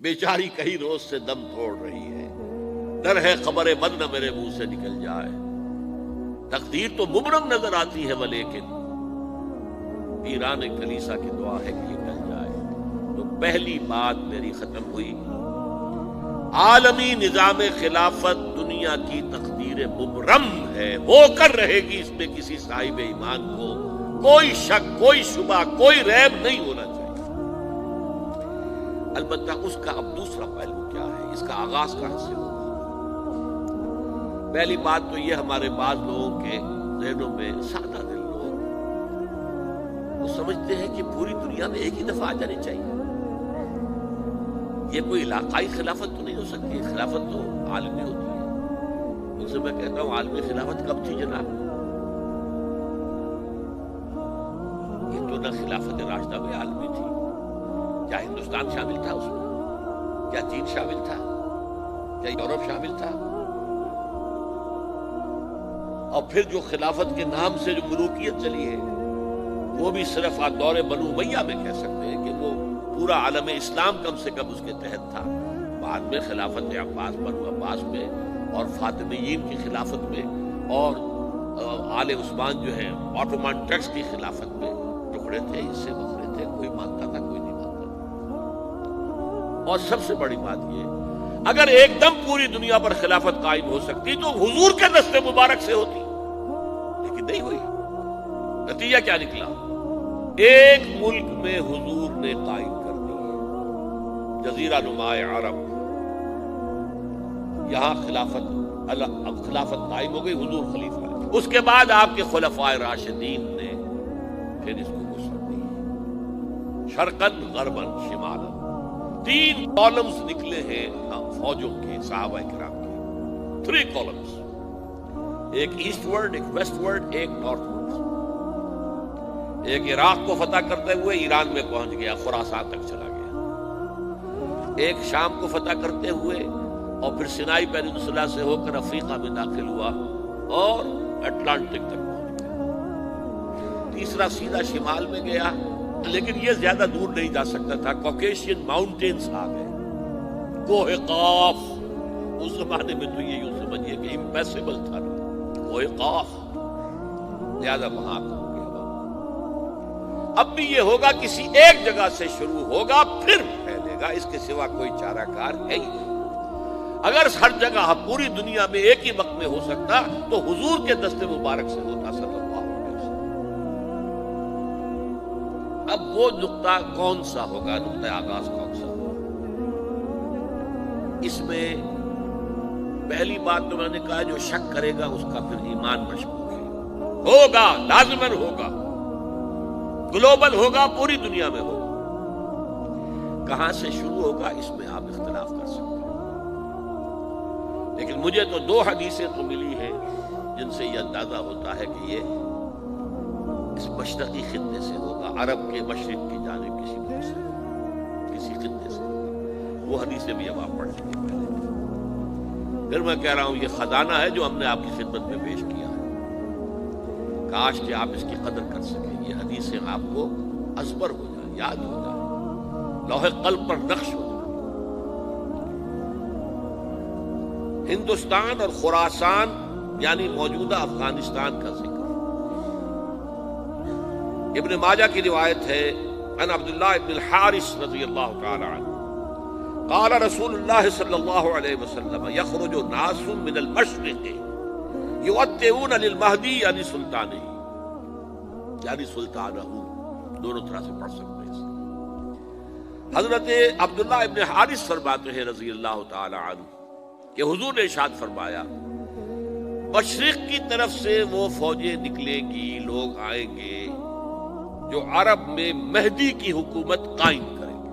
بیچاری کئی روز سے دم توڑ رہی ہے، ڈر ہے خبر بد نہ میرے منہ سے نکل جائے۔ تقدیر تو مبرم نظر آتی ہے ولیکن پیران کلیسا کی دعا ہے کہ یہ ٹل جائے۔ تو پہلی بات میری ختم ہوئی، عالمی نظام خلافت دنیا کی تقدیر مبرم ہے، ہو کر رہے گی، اس میں کسی صاحب ایمان کو کوئی شک، کوئی شبہ، کوئی ریب نہیں ہونا چاہیے۔ البتہ اس کا اب دوسرا پہلو کیا ہے، اس کا آغاز کہاں سے ہوگا؟ پہلی بات تو یہ، ہمارے بعض لوگوں کے ذہنوں میں، سادہ دل لوگ وہ سمجھتے ہیں کہ پوری دنیا میں ایک ہی دفعہ آ جانی چاہیے۔ یہ کوئی علاقائی خلافت تو نہیں ہو سکتی، خلافت تو عالمی ہوتی ہے۔ ان سے میں کہتا ہوں، عالمی خلافت کب تھی جناب؟ یہ تو نہ خلافت راشدہ میں عالمی تھی، کیا ہندوستان شامل تھا اس میں؟ کیا چین شامل تھا؟ کیا یورپ شامل تھا؟ اور پھر جو خلافت کے نام سے جو ملوکیت چلی ہے، وہ بھی صرف دور بنو امیہ میں کہہ سکتے ہیں کہ وہ پورا عالم اسلام کم سے کم اس کے تحت تھا۔ بعد میں خلافت عباس، بنو عباس میں اور فاطمیین کی خلافت میں اور آل عثمان جو ہے آٹومان ٹرکس کی خلافت میں ٹکڑے تھے، حصے بکھرے تھے، کوئی مانتا تھا کوئی نہیں مانتا تھا۔ اور سب سے بڑی بات یہ، اگر ایک دم پوری دنیا پر خلافت قائم ہو سکتی تو حضور کے دست مبارک سے ہوتی، لیکن نہیں ہوئی۔ نتیجہ کیا نکلا؟ ایک ملک میں حضور نے قائم کر دی ہے، جزیرہ نما عرب، یہاں خلافت قائم ہو گئی، حضور خلیفہ ہے۔ اس کے بعد آپ کے خلفائے راشدین نے پھر اس کو وسعت دی، شرقاً غرباً شمالاً۔ 3 کالمز نکلے ہیں فوجوں کے، صحابہ کرام کے، 3 کالمز، ایک ایسٹ ورڈ، ایک ویسٹ ورڈ، ایک نارتھ ورڈ۔ ایک عراق کو فتح کرتے ہوئے ایران میں پہنچ گیا، خراسان تک چلا گیا۔ ایک شام کو فتح کرتے ہوئے اور پھر سینائی پیننسولا سے ہو کر افریقہ میں داخل ہوا اور اٹلانٹک تک پہنچ گیا۔ تیسرا سیدھا شمال میں گیا، لیکن یہ زیادہ دور نہیں جا سکتا تھا، کوکیشین ماؤنٹینز آ گئے، کوہ قاف۔ اس زمانے میں تو یہ یوں سمجھیے کہ امپیسیبل تھا، کوہ قاف، لہذا وہاں ہو گیا۔ اب بھی یہ ہوگا، کسی ایک جگہ سے شروع ہوگا پھر پھیلے گا، اس کے سوا کوئی چارہ کار ہے ہی نہیں۔ اگر ہر جگہ پوری دنیا میں ایک ہی وقت میں ہو سکتا تو حضور کے دست مبارک سے ہوتا صلی اللہ علیہ وسلم۔ اب وہ نقطہ کون سا ہوگا، نقطہ آغاز کون سا ہوگا؟ اس میں پہلی بات تو میں نے کہا، جو شک کرے گا اس کا پھر ایمان مشکوک ہے، ہوگا، لازماً ہوگا، گلوبل ہوگا، پوری دنیا میں ہوگا۔ کہاں سے شروع ہوگا اس میں آپ اختلاف کر سکتے ہیں، لیکن مجھے تو 2 حدیثیں تو ملی ہیں جن سے یہ اندازہ ہوتا ہے کہ یہ اس مشرقی خطے سے ہوگا، عرب کے مشرق کی جانب کسی ملک سے، کسی خطے سے۔ وہ حدیثیں بھی اب آپ پڑھ لیں گے پہلے۔ پھر میں کہہ رہا ہوں، یہ خزانہ ہے جو ہم نے آپ کی خدمت میں پیش کیا ہے، کاش کہ آپ اس کی قدر کر سکیں، یہ حدیثیں آپ کو ازبر ہو جائیں، یاد ہو جائیں، لوح قلب پر نقش ہو جائیں۔ ہندوستان اور خراسان یعنی موجودہ افغانستان کا ذکر ابن ماجہ کی روایت ہے، عن عبداللہ ابن الحارث رضی اللہ تعالی عنہ قال رسول اللہ صلی اللہ علیہ وسلم یخرج ناس من المشرق یؤتئون للمہدی یعنی سلطانہ، یعنی سلطانہ، دونوں طرح سے پڑھ سکتے ہیں۔ حضرت عبداللہ ابن حارث فرماتے ہیں رضی اللہ تعالی عنہ کہ حضور نے ارشاد فرمایا، مشرق کی طرف سے وہ فوجیں نکلیں گی، لوگ آئیں گے جو عرب میں مہدی کی حکومت قائم کریں گے۔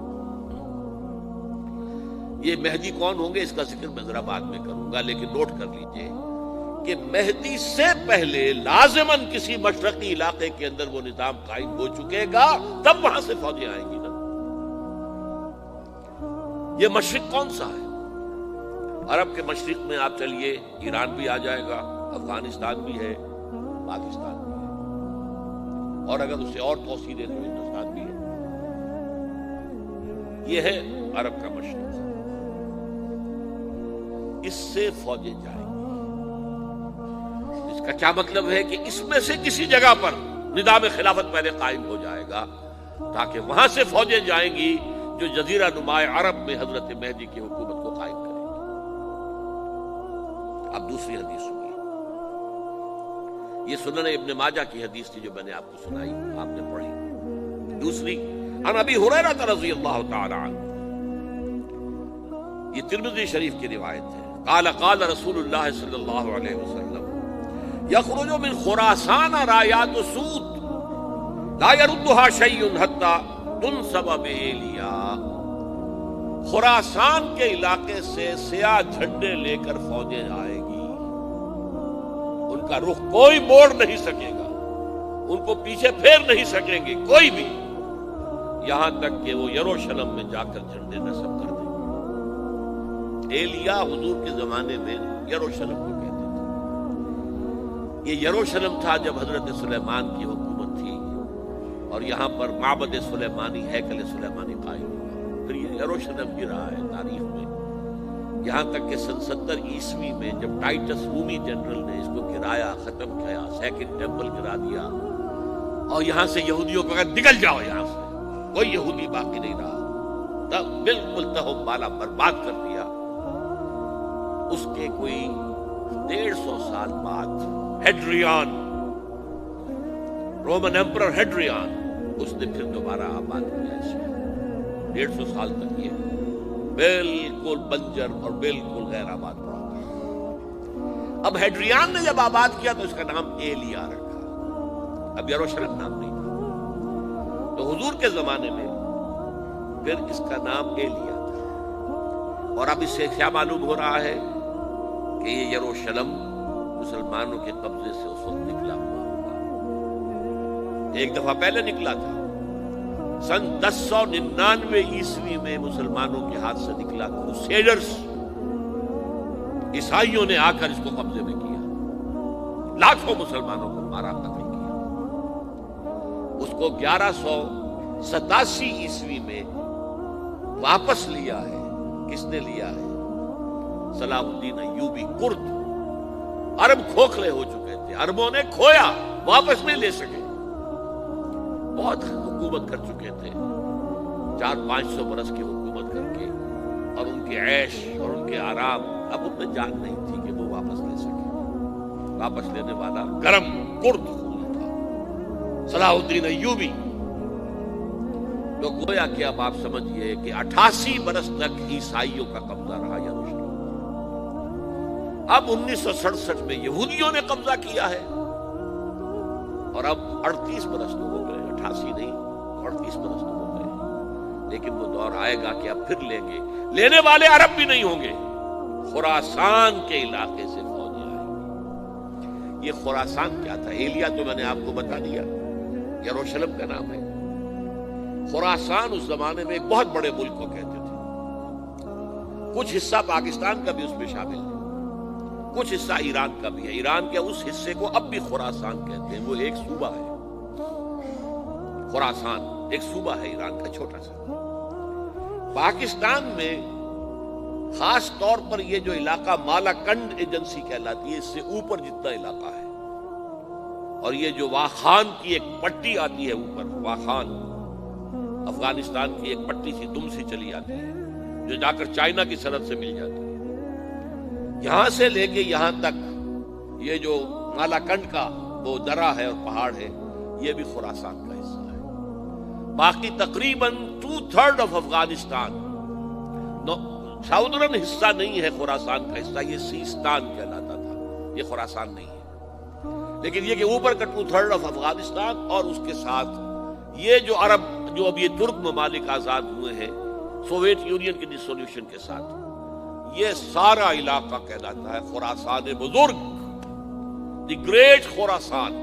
یہ مہدی کون ہوں گے اس کا ذکر میں ذرا بعد میں کروں گا، لیکن نوٹ کر لیجئے کہ مہدی سے پہلے لازماً کسی مشرقی علاقے کے اندر وہ نظام قائم ہو چکے گا، تب وہاں سے فوجیں آئیں گی نا۔ یہ مشرق کون سا ہے؟ عرب کے مشرق میں آپ چلیے، ایران بھی آ جائے گا، افغانستان بھی ہے، پاکستان بھی ہے، اور اگر اسے اور توسیع دیں تو ہندوستان بھی ہے۔ یہ ہے عرب کا مشرق، اس سے فوجیں جائیں گی۔ اس کا کیا مطلب ہے کہ اس میں سے کسی جگہ پر نظام خلافت پہلے قائم ہو جائے گا، تاکہ وہاں سے فوجیں جائیں گی جو جزیرہ نماء عرب میں حضرت مہدی کی حکومت کو قائم کریں گی۔ اب دوسری حدیث سنیے، یہ سنن ابن ماجہ کی حدیث تھی جو میں نے آپ کو سنائی، آپ نے پڑھی۔ دوسری عن ابی ہریرہ رضی اللہ تعالی عنہ، یہ ترمذی شریف کی روایت ہے، قال قال رسول اللہ صلی اللہ علیہ وسلم یخرج من خراسان رایات سود لا يردها شیء حتی تنصب بإیلیا۔ خراسان کے علاقے سے سیاہ جھنڈے لے کر فوجیں آئے گی، ان کا رخ کوئی موڑ نہیں سکے گا، ان کو پیچھے پھیر نہیں سکیں گے کوئی بھی، یہاں تک کہ وہ یروشلم میں جا کر جھنڈے نصب کر دیں گے۔ ایلیا حضور کے زمانے میں یروشلم کو کہتے تھے۔ یہ یروشلم تھا جب حضرت سلیمان کی حکومت تھی، اور یہاں پر معبد سلیمانی، ہیکل سلیمانی قائم ہوا۔ پھر یہ یروشلم گرا ہے تاریخ میں، یہاں تک کہ سن 70 عیسوی میں جب ٹائٹس رومی جنرل نے اس کو گرایا، ختم کیا، سیکنڈ ٹیمپل گرا دیا، اور یہاں سے یہودیوں کو کہا نکل جاؤ یہاں سے، کوئی یہودی باقی نہیں رہا، تب بالکل تہم بالا برباد کر دیا۔ اس کے کوئی 150 سال بعد ہیڈریان، رومن ایمپرر ہیڈریان، اس نے پھر دوبارہ آباد کیا اس کو۔ 150 سال تک یہ بالکل بنجر اور بالکل غیر آباد رہا۔ اب ہیڈریان نے جب آباد کیا تو اس کا نام ایلیا رکھا، اب یروشلم نام نہیں تھا۔ تو حضور کے زمانے میں پھر اس کا نام ایلیا تھا، اور اب اس سے کیا معلوم ہو رہا ہے کہ یہ یروشلم مسلمانوں کے قبضے سے اس وقت نکلا ہوا ہوگا۔ ایک دفعہ پہلے نکلا تھا، سن 1099 عیسوی میں مسلمانوں کے ہاتھ سے نکلا، کروسیڈرز عیسائیوں نے آ کر اس کو قبضے میں کیا، لاکھوں مسلمانوں کو مارا، قتل کیا۔ اس کو 1187 عیسوی میں واپس لیا ہے۔ کس نے لیا ہے؟ صلاح الدین ایوبی کرد۔ عرب کھوکھلے ہو چکے تھے، عربوں نے کھویا، واپس نہیں لے سکے، بہت حکومت کر چکے تھے، 400-500 برس کی حکومت کر کے، اور ان کے عیش اور ان کے آرام اب ان میں جان نہیں تھی کہ وہ واپس لے سکے۔ واپس لینے والا گرم کرد خون تھا، صلاح الدین ایوبی۔ تو گویا کہ اب آپ سمجھئے کہ 88 برس تک عیسائیوں کا قبضہ رہا یروشلم۔ اب 1967 میں یہودیوں نے قبضہ کیا ہے، اور اب 38 برس تو ہو گئے، 88 نہیں 38 برس تو ہو گئے۔ لیکن وہ دور آئے گا کہ اب پھر لیں گے، لینے والے عرب بھی نہیں ہوں گے، خراسان کے علاقے سے فوجیں آئیں گی۔ یہ خراسان کیا تھا؟ ایلیا تو میں نے آپ کو بتا دیا، یروشلم کا نام ہے۔ خراسان اس زمانے میں ایک بہت بڑے ملک کو کہتے تھے، کچھ حصہ پاکستان کا بھی اس میں شامل ہے، کچھ حصہ ایران کا بھی ہے۔ ایران کے اس حصے کو اب بھی خراسان کہتے ہیں، وہ ایک صوبہ ہے۔ خراسان ایک صوبہ ہے ایران کا، چھوٹا سا۔ پاکستان میں خاص طور پر یہ جو علاقہ مالاکنڈ ایجنسی کہلاتی ہے، اس سے اوپر جتنا علاقہ ہے، اور یہ جو واخان کی ایک پٹی آتی ہے اوپر، واخان افغانستان کی ایک پٹی سی دم سی چلی آتی ہے جو جا کر چائنا کی سرحد سے مل جاتی ہے، یہاں سے لے کے یہاں تک یہ جو مالاکنڈ کا وہ درہ ہے اور پہاڑ ہے، یہ بھی خراسان کا حصہ ہے۔ باقی تقریباً 2/3 آف افغانستان ساؤدرن حصہ نہیں ہے خراسان کا حصہ، یہ سیستان کہلاتا تھا، یہ خراسان نہیں ہے۔ لیکن یہ کہ اوپر کا 2/3 آف افغانستان، اور اس کے ساتھ یہ جو عرب، جو اب یہ ترک ممالک آزاد ہوئے ہیں سوویت یونین کی ڈسولوشن کے ساتھ، یہ سارا علاقہ کہلاتا ہے خراسان بزرگ، دی گریٹ خراسان۔